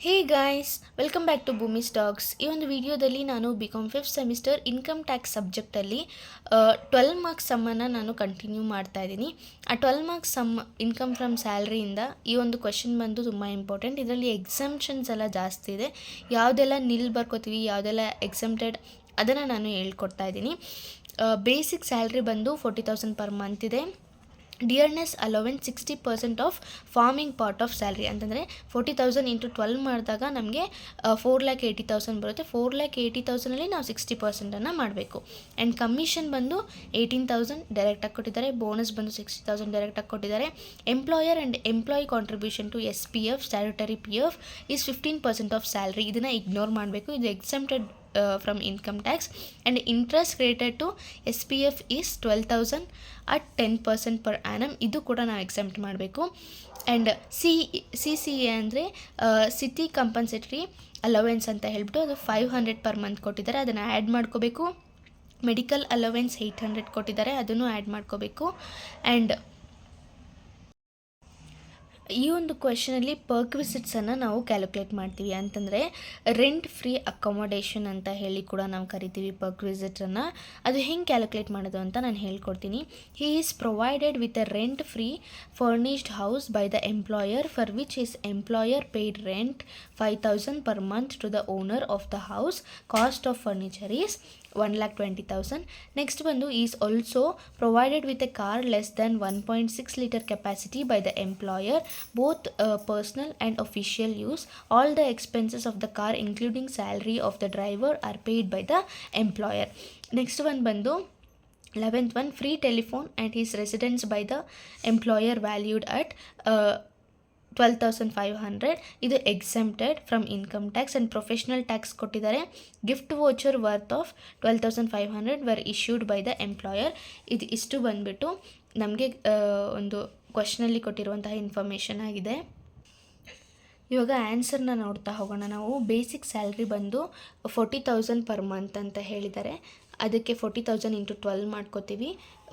Hey guys, welcome back to Bhoomi stocks. ಈ ಒಂದು ವಿಡಿಯೋದಲ್ಲಿ ನಾನು BCom 5th semester income tax ಸಬ್ಜೆಕ್ಟಲ್ಲಿ 12 ಮಾರ್ಕ್ಸ್ ಸಮ್ಮನ್ನು ನಾನು ಕಂಟಿನ್ಯೂ ಮಾಡ್ತಾ ಇದ್ದೀನಿ. ಆ 12 ಮಾರ್ಕ್ಸ್ ಸಮ್ ಇನ್ಕಮ್ ಫ್ರಮ್ ಸ್ಯಾಲ್ರಿಯಿಂದ ಈ ಒಂದು ಕ್ವೆಶನ್ ಬಂದು ತುಂಬ ಇಂಪಾರ್ಟೆಂಟ್. ಇದರಲ್ಲಿ ಎಕ್ಸಮ್ಷನ್ಸ್ ಎಲ್ಲ ಜಾಸ್ತಿ ಇದೆ. ಯಾವುದೆಲ್ಲ ನಿಲ್ ಬರ್ಕೋತೀವಿ, ಯಾವುದೆಲ್ಲ ಎಕ್ಸಮ್ಟೆಡ್ ಅದನ್ನು ನಾನು ಹೇಳ್ಕೊಡ್ತಾ ಇದ್ದೀನಿ. ಬೇಸಿಕ್ ಸ್ಯಾಲ್ರಿ ಬಂದು 40,000 ಪರ್ ಮಂತ್ ಇದೆ. Dearness allowance 60% of farming part of salary ಅಂತಂದರೆ 40,000 ಇಂಟು 12 ಮಾಡಿದಾಗ ನಮಗೆ 4,80,000 ಬರುತ್ತೆ. 4,80,000ಅಲ್ಲಿ ನಾವು 60%ಅನ್ನು ಮಾಡಬೇಕು. ಆ್ಯಂಡ್ ಕಮಿಷನ್ ಬಂದು 18,000 ಡೈರೆಕ್ಟಾಗಿ ಕೊಟ್ಟಿದ್ದಾರೆ. ಬೋನಸ್ ಬಂದು 60,000 ಡೈರೆಕ್ಟಾಗಿ ಕೊಟ್ಟಿದ್ದಾರೆ. Employer and employee contribution to SPF statutory PF is 15% of salary. ಇದನ್ನು ಇಗ್ನೋರ್ ಮಾಡಬೇಕು. ಇದು exempted from income tax. And interest related to SPF is 12,000 at 10% per annum. ಇದು ಕೂಡ ನಾವು ಎಕ್ಸೆಂಪ್ಟ್ ಮಾಡಬೇಕು. ಆ್ಯಂಡ್ CCA ಅಂದರೆ ಸಿಟಿ ಕಂಪನ್ಸೇಟರಿ ಅಲವೆನ್ಸ್ ಅಂತ ಹೇಳ್ಬಿಟ್ಟು ಅದು 500 ಪರ್ ಮಂತ್ ಕೊಟ್ಟಿದ್ದಾರೆ. ಅದನ್ನು ಆ್ಯಡ್ ಮಾಡ್ಕೋಬೇಕು. ಮೆಡಿಕಲ್ ಅಲವೆನ್ಸ್ 800 ಕೊಟ್ಟಿದ್ದಾರೆ, ಅದನ್ನು ಆ್ಯಡ್ ಮಾಡ್ಕೋಬೇಕು. ಆ್ಯಂಡ್ ಈ ಒಂದು ಕ್ವೆಶನಲ್ಲಿ ಪರ್ಕ್ವಿಸಿಟ್ಸನ್ನು ನಾವು ಕ್ಯಾಲ್ಕುಲೇಟ್ ಮಾಡ್ತೀವಿ. ಅಂತಂದರೆ ರೆಂಟ್ ಫ್ರೀ ಅಕೊಮೊಡೇಷನ್ ಅಂತ ಹೇಳಿ ಕೂಡ ನಾವು ಕರಿತೀವಿ ಪರ್ಕ್ವಿಸಿಟನ್ನು. ಅದು ಹೆಂಗೆ ಕ್ಯಾಲ್ಕುಲೇಟ್ ಮಾಡೋದು ಅಂತ ನಾನು ಹೇಳ್ಕೊಡ್ತೀನಿ. He is provided with a rent free furnished house by the employer for which his employer paid rent 5,000 per month to the owner of the house. Cost of furniture is 1,20,000. Next ಬಂದು is also provided with a car less than 1.6 litre capacity by the employer, both personal and official use. All the expenses of the car including salary of the driver are paid by the employer. Next one bandu 11th one, free telephone and his residence by the employer valued at 12,500. ಇದು exempted from income tax and professional tax ಕೊಟ್ಟಿದ್ದಾರೆ. Gift voucher worth of 12,500 were issued by the employer. ಇದು ಇಷ್ಟು ಬಂದುಬಿಟ್ಟು ನಮಗೆ ಒಂದು ಕ್ವಶನಲ್ಲಿ ಕೊಟ್ಟಿರುವಂತಹ information ಆಗಿದೆ. ಇವಾಗ ಆನ್ಸರ್ನ ನೋಡ್ತಾ ಹೋಗೋಣ ನಾವು. ಬೇಸಿಕ್ ಸ್ಯಾಲ್ರಿ ಬಂದು 40,000 ಪರ್ ಮಂತ್ ಅಂತ ಹೇಳಿದ್ದಾರೆ. ಅದಕ್ಕೆ 40,000 ಇಂಟು 12 ಮಾಡ್ಕೋತೀವಿ,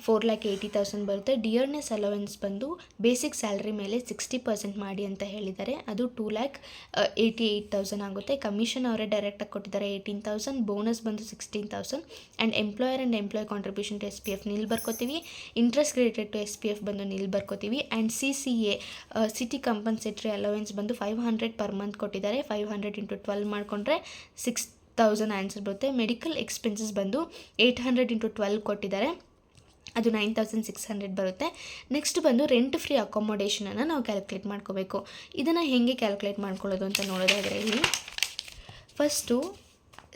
4,80,000 ಬರುತ್ತೆ. ಡಿಯರ್ನೆಸ್ ಅಲವೆನ್ಸ್ ಬಂದು ಬೇಸಿಕ್ ಸ್ಯಾಲ್ರಿ ಮೇಲೆ 60% ಮಾಡಿ ಅಂತ ಹೇಳಿದ್ದಾರೆ. ಅದು 2,88,000 ಆಗುತ್ತೆ. ಕಮಿಷನ್ ಅವರೇ ಡೈರೆಕ್ಟಾಗಿ ಕೊಟ್ಟಿದ್ದಾರೆ 18,000. ಬೋನಸ್ ಬಂದು 16,000. And employer and employee contribution to SPF nil ಬರ್ಕೋತೀವಿ. ಇಂಟ್ರೆಸ್ಟ್ ರಿಲೇಟೆಡ್ ಟು SPF ಬಂದು ನಿಲ್ ಬರ್ಕೋತೀವಿ. And CCA city compensatory allowance ಬಂದು 500 ಪರ್ ಮಂತ್ ಕೊಟ್ಟಿದ್ದಾರೆ. 500 ಇಂಟು 12 ಮಾಡಿಕೊಂಡ್ರೆ 6,000 ಆನ್ಸರ್ ಬರುತ್ತೆ. ಮೆಡಿಕಲ್ ಎಕ್ಸ್ಪೆನ್ಸಸ್ ಬಂದು 800 ಇಂಟು 12 ಕೊಟ್ಟಿದ್ದಾರೆ, ಅದು 9,600 ಬರುತ್ತೆ. ನೆಕ್ಸ್ಟ್ ಬಂದು ರೆಂಟ್ ಫ್ರೀ ಅಕೊಮೊಡೇಷನನ್ನು ನಾವು ಕ್ಯಾಲ್ಕುಲೇಟ್ ಮಾಡ್ಕೋಬೇಕು. ಇದನ್ನು ಹೇಗೆ ಕ್ಯಾಲ್ಕುಲೇಟ್ ಮಾಡ್ಕೊಳ್ಳೋದು ಅಂತ ನೋಡೋದಾದರೆ ಇಲ್ಲಿ ಫಸ್ಟು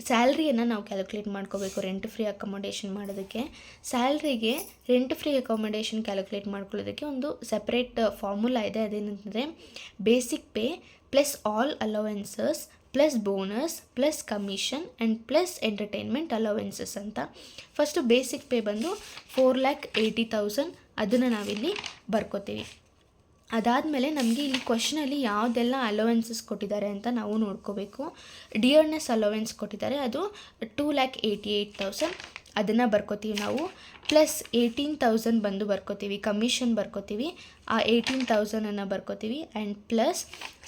ಸ್ಯಾಲ್ರಿಯನ್ನು ನಾವು ಕ್ಯಾಲ್ಕುಲೇಟ್ ಮಾಡ್ಕೋಬೇಕು. ರೆಂಟ್ ಫ್ರೀ ಅಕೊಮೊಡೇಷನ್ ಮಾಡೋದಕ್ಕೆ ಸ್ಯಾಲ್ರಿಗೆ ರೆಂಟ್ ಫ್ರೀ ಅಕೊಮೊಡೇಷನ್ ಕ್ಯಾಲ್ಕುಲೇಟ್ ಮಾಡ್ಕೊಳ್ಳೋದಕ್ಕೆ ಒಂದು ಸಪ್ರೇಟ್ ಫಾರ್ಮುಲಾ ಇದೆ. ಅದೇನಂತಂದರೆ basic pay plus all allowances plus bonus plus commission and plus entertainment allowances ಅಂತ. ಫಸ್ಟು ಬೇಸಿಕ್ ಪೇ ಬಂದು 4,80,000 ಅದನ್ನು ನಾವಿಲ್ಲಿ ಬರ್ಕೋತೀವಿ. ಅದಾದಮೇಲೆ ನಮಗೆ ಇಲ್ಲಿ ಕ್ವಶನಲ್ಲಿ ಯಾವುದೆಲ್ಲ ಅಲೋವೆನ್ಸಸ್ ಕೊಟ್ಟಿದ್ದಾರೆ ಅಂತ ನಾವು ನೋಡ್ಕೋಬೇಕು. ಡಿಯರ್ನೆಸ್ ಅಲೋವೆನ್ಸ್ ಕೊಟ್ಟಿದ್ದಾರೆ, ಅದು 2,88,000 ಅದನ್ನು ಬರ್ಕೋತೀವಿ ನಾವು. ಪ್ಲಸ್ 18,000 ಬಂದು ಬರ್ಕೋತೀವಿ. ಕಮಿಷನ್ ಬರ್ಕೋತೀವಿ, ಆ 18,000 ಬರ್ಕೋತೀವಿ. ಆ್ಯಂಡ್ ಪ್ಲಸ್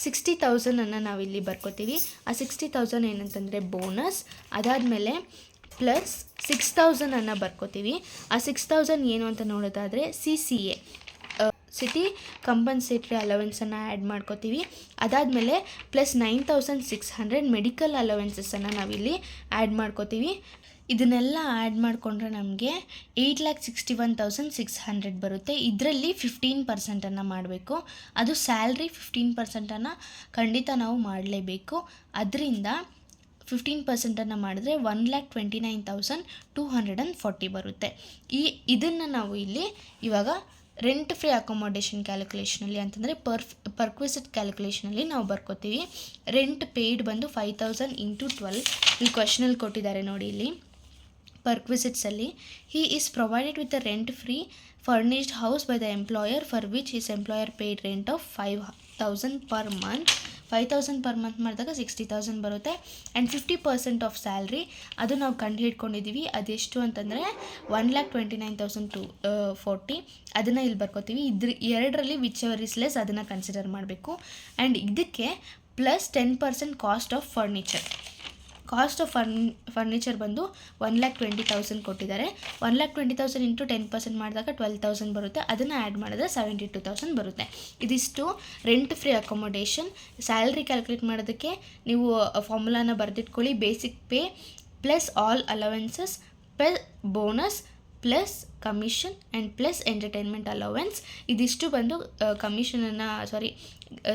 60,000 ನಾವಿಲ್ಲಿ ಬರ್ಕೋತೀವಿ. ಆ 60,000 ಏನಂತಂದರೆ ಬೋನಸ್. ಅದಾದಮೇಲೆ ಪ್ಲಸ್ 6,000 ಬರ್ಕೋತೀವಿ. ಆ 6,000 ಏನು ಅಂತ ನೋಡೋದಾದರೆ CCA ಸಿಟಿ ಕಂಪನ್ಸೇಟರಿ ಅಲವೆನ್ಸನ್ನು ಆ್ಯಡ್ ಮಾಡ್ಕೋತೀವಿ. ಅದಾದಮೇಲೆ ಪ್ಲಸ್ 9,600 ಮೆಡಿಕಲ್ ಅಲವೆನ್ಸಸ್ಸನ್ನು ನಾವಿಲ್ಲಿ ಆ್ಯಡ್ ಮಾಡ್ಕೋತೀವಿ. ಇದನ್ನೆಲ್ಲ ಆ್ಯಡ್ ಮಾಡಿಕೊಂಡ್ರೆ ನಮಗೆ 8,61,600 ಬರುತ್ತೆ. ಇದರಲ್ಲಿ 15% ಮಾಡಬೇಕು. ಅದು ಸ್ಯಾಲ್ರಿ 15% ಖಂಡಿತ ನಾವು ಮಾಡಲೇಬೇಕು. ಅದರಿಂದ 15% ಮಾಡಿದ್ರೆ 1,29,240 ಬರುತ್ತೆ. ಇದನ್ನು ನಾವು ಇಲ್ಲಿ ಇವಾಗ ರೆಂಟ್ ಫ್ರೀ ಅಕೊಮೊಡೇಷನ್ ಕ್ಯಾಲ್ಕುಲೇಷನಲ್ಲಿ ಅಂತಂದರೆ ಪರ್ಕ್ವಿಸಿಟ್ ಕ್ಯಾಲ್ಕುಲೇಷನಲ್ಲಿ ನಾವು ಬರ್ಕೋತೀವಿ. ರೆಂಟ್ ಪೇಯ್ಡ್ ಬಂದು 5,000 ಇಂಟು 12 ಈ ಕ್ವಶನಲ್ಲಿ ಕೊಟ್ಟಿದ್ದಾರೆ ನೋಡಿ. ಇಲ್ಲಿ ಪರ್ಕ್ವಿಸಿಟ್ಸಲ್ಲಿ he is provided with a rent free furnished house by the employer for which his employer paid rent of 5,000 per month. 5,000 per month ಮಾಡಿದಾಗ 60,000 ಬರುತ್ತೆ. ಆ್ಯಂಡ್ 50% ಆಫ್ ಸ್ಯಾಲ್ರಿ ಅದು ನಾವು ಕಂಡು ಹಿಡ್ಕೊಂಡಿದ್ದೀವಿ. ಅದೆಷ್ಟು ಅಂತಂದರೆ 1,29,240 ಅದನ್ನು ಇಲ್ಲಿ ಬರ್ಕೋತೀವಿ. ಎರಡರಲ್ಲಿ ವಿಚ್ ಎವರ್ ಇಸ್ ಲೆಸ್ ಅದನ್ನು ಕನ್ಸಿಡರ್ ಮಾಡಬೇಕು. ಆ್ಯಂಡ್ ಇದಕ್ಕೆ plus 10% cost of furniture. Cost of furniture ಬಂದು 1,20,000 ಕೊಟ್ಟಿದ್ದಾರೆ. 1,20,000 ಇಂಟು 10% ಮಾಡಿದಾಗ 12,000 ಬರುತ್ತೆ. ಅದನ್ನು ಆ್ಯಡ್ ಮಾಡಿದ್ರೆ 72,000 ಬರುತ್ತೆ. ಇದಿಷ್ಟು rent free accommodation. Salary calculate ಮಾಡೋದಕ್ಕೆ ನೀವು ಫಾರ್ಮುಲಾನ ಬರೆದಿಟ್ಕೊಳ್ಳಿ. Basic pay plus all allowances plus bonus plus commission and plus entertainment allowance. ಇದಿಷ್ಟು ಬಂದು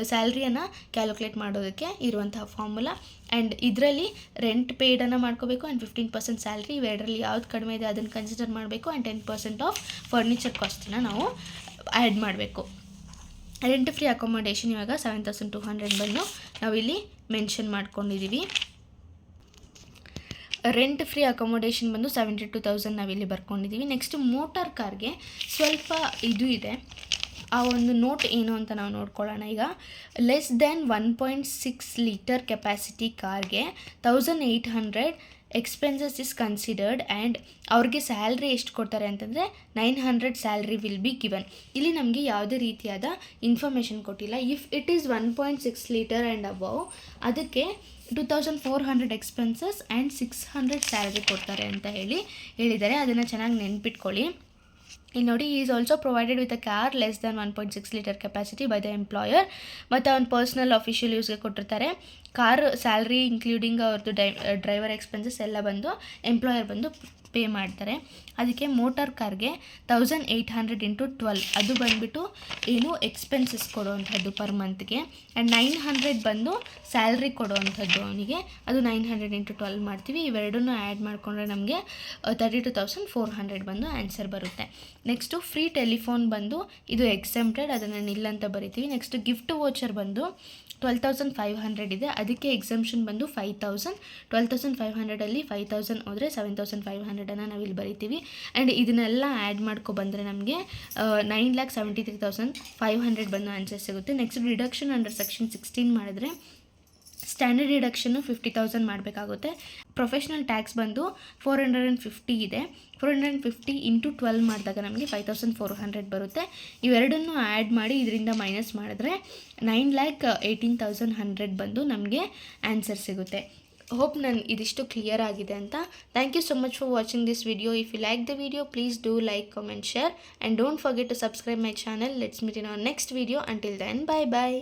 ಸ್ಯಾಲ್ರಿಯನ್ನು ಕ್ಯಾಲ್ಕುಲೇಟ್ ಮಾಡೋದಕ್ಕೆ ಇರುವಂತಹ ಫಾರ್ಮುಲಾ. ಆ್ಯಂಡ್ ಇದರಲ್ಲಿ ರೆಂಟ್ ಪೇಡನ್ನು ಮಾಡ್ಕೋಬೇಕು ಆ್ಯಂಡ್ 15% ಸ್ಯಾಲ್ರಿ. ಇವೆರಡರಲ್ಲಿ ಯಾವ್ದು ಕಡಿಮೆ ಇದೆ ಅದನ್ನು ಕನ್ಸಿಡರ್ ಮಾಡಬೇಕು. ಆ್ಯಂಡ್ 10% ಆಫ್ ಫರ್ನಿಚರ್ ಕಾಸ್ಟನ್ನು ನಾವು ಆ್ಯಡ್ ಮಾಡಬೇಕು. ರೆಂಟ್ ಫ್ರೀ ಅಕೊಮೊಡೇಷನ್ ಇವಾಗ 7,200 ಬಂದು ನಾವಿಲ್ಲಿ ಮೆನ್ಷನ್ ಮಾಡ್ಕೊಂಡಿದ್ದೀವಿ. ರೆಂಟ್ ಫ್ರೀ ಅಕೊಮೊಡೇಷನ್ ಬಂದು 72,000 ನಾವಿಲ್ಲಿ ಬರ್ಕೊಂಡಿದ್ದೀವಿ. ನೆಕ್ಸ್ಟ್ ಮೋಟಾರ್ ಕಾರ್ಗೆ ಸ್ವಲ್ಪ ಇದು ಇದೆ. ಆ ಒಂದು ನೋಟ್ ಏನು ಅಂತ ನಾವು ನೋಡ್ಕೊಳ್ಳೋಣ. ಈಗ ಲೆಸ್ ದ್ಯಾನ್ 1.6 ಲೀಟರ್ ಕೆಪಾಸಿಟಿ ಕಾರ್ಗೆ 1,800 ಎಕ್ಸ್ಪೆನ್ಸಸ್ ಇಸ್ ಕನ್ಸಿಡರ್ಡ್ ಆ್ಯಂಡ್ ಅವ್ರಿಗೆ ಸ್ಯಾಲ್ರಿ ಎಷ್ಟು ಕೊಡ್ತಾರೆ ಅಂತಂದರೆ 900 ಸ್ಯಾಲ್ರಿ ವಿಲ್ ಬಿ ಗಿವನ್. ಇಲ್ಲಿ ನಮಗೆ ಯಾವುದೇ ರೀತಿಯಾದ ಇನ್ಫಾರ್ಮೇಷನ್ ಕೊಟ್ಟಿಲ್ಲ. If it is 1.6 litre and above ಅದಕ್ಕೆ 2,400 ಎಕ್ಸ್ಪೆನ್ಸಸ್ ಆ್ಯಂಡ್ 600 ಸ್ಯಾಲ್ರಿ ಕೊಡ್ತಾರೆ ಅಂತ ಹೇಳಿದ್ದಾರೆ. ಅದನ್ನು ಚೆನ್ನಾಗಿ ನೆನ್ಪಿಟ್ಕೊಳ್ಳಿ. ಇಲ್ಲಿ ನೋಡಿ, is also provided with a car less than 1.6 litre capacity by the employer. ಮತ್ತು ಅವ್ನ ಪರ್ಸ್ನಲ್ ಅಫಿಷಿಯಲ್ ಯೂಸ್ಗೆ ಕೊಟ್ಟಿರ್ತಾರೆ. ಕಾರ್ ಸ್ಯಾಲ್ರಿ ಇನ್ಕ್ಲೂಡಿಂಗ್ ಅವ್ರದ್ದು ಡ್ರೈವರ್ ಎಕ್ಸ್ಪೆನ್ಸಸ್ ಎಲ್ಲ ಬಂದು ಎಂಪ್ಲಾಯರ್ ಬಂದು ಪೇ ಮಾಡ್ತಾರೆ. ಅದಕ್ಕೆ ಮೋಟಾರ್ ಕಾರ್ಗೆ 1,800 ಇಂಟು 12 ಅದು ಬಂದುಬಿಟ್ಟು ಏನು ಎಕ್ಸ್ಪೆನ್ಸಸ್ ಕೊಡುವಂಥದ್ದು ಪರ್ ಮಂತ್ಗೆ. ಆ್ಯಂಡ್ 900 ಬಂದು ಸ್ಯಾಲ್ರಿ ಕೊಡುವಂಥದ್ದು ಅವನಿಗೆ. ಅದು 900 ಇಂಟು 12 ಮಾಡ್ತೀವಿ. ಇವೆರಡನ್ನೂ ಆ್ಯಡ್ ಮಾಡಿಕೊಂಡ್ರೆ ನಮಗೆ 32,400 ಬಂದು ಆನ್ಸರ್ ಬರುತ್ತೆ. ನೆಕ್ಸ್ಟು ಫ್ರೀ ಟೆಲಿಫೋನ್ ಬಂದು ಇದು ಎಕ್ಸೆಂಪ್ಟೆಡ್, ಅದನ್ನು ನಿಲ್ ಅಂತ ಬರಿತೀವಿ. ನೆಕ್ಸ್ಟ್ ಗಿಫ್ಟ್ ವೋಚರ್ ಬಂದು 12,500 ಇದೆ. ಅದಕ್ಕೆ ಎಕ್ಸಮ್ಷನ್ ಬಂದು 5,000. 12,500ಅಲ್ಲಿ 5,000 ಹೋದರೆ 7,500 ನಾವಿಲ್ಲಿ ಬರಿತೀವಿ. ಆ್ಯಂಡ್ ಇದನ್ನೆಲ್ಲ ಆ್ಯಡ್ ಬಂದರೆ ನಮಗೆ 9,73,500 ಬಂದು ಆನ್ಸರ್ ಸಿಗುತ್ತೆ. ನೆಕ್ಸ್ಟ್ ರಿಡಕ್ಷನ್ ಅಂಡರ್ ಸೆಕ್ಷನ್ 16 ಮಾಡಿದ್ರೆ ಸ್ಟ್ಯಾಂಡರ್ಡ್ ಡಿಡಕ್ಷನ್ನು 50,000 ಮಾಡಬೇಕಾಗುತ್ತೆ. ಪ್ರೊಫೆಷ್ನಲ್ ಟ್ಯಾಕ್ಸ್ ಬಂದು 450 ಇದೆ. 450 ಇಂಟು 12 ಮಾಡಿದಾಗ ನಮಗೆ 5,400 ಬರುತ್ತೆ. ಇವೆರಡನ್ನೂ ಆ್ಯಡ್ ಮಾಡಿ ಇದರಿಂದ ಮೈನಸ್ ಮಾಡಿದ್ರೆ 9,18,100 ಬಂದು ನಮಗೆ ಆನ್ಸರ್ ಸಿಗುತ್ತೆ. ಹೋಪ್ ಇದಿಷ್ಟು ಕ್ಲಿಯರ್ ಆಗಿದೆ ಅಂತ. Thank you so much for watching this video. If you like the video please do like, comment, share and don't forget to subscribe my channel. Let's meet in our next video. Until then, bye bye.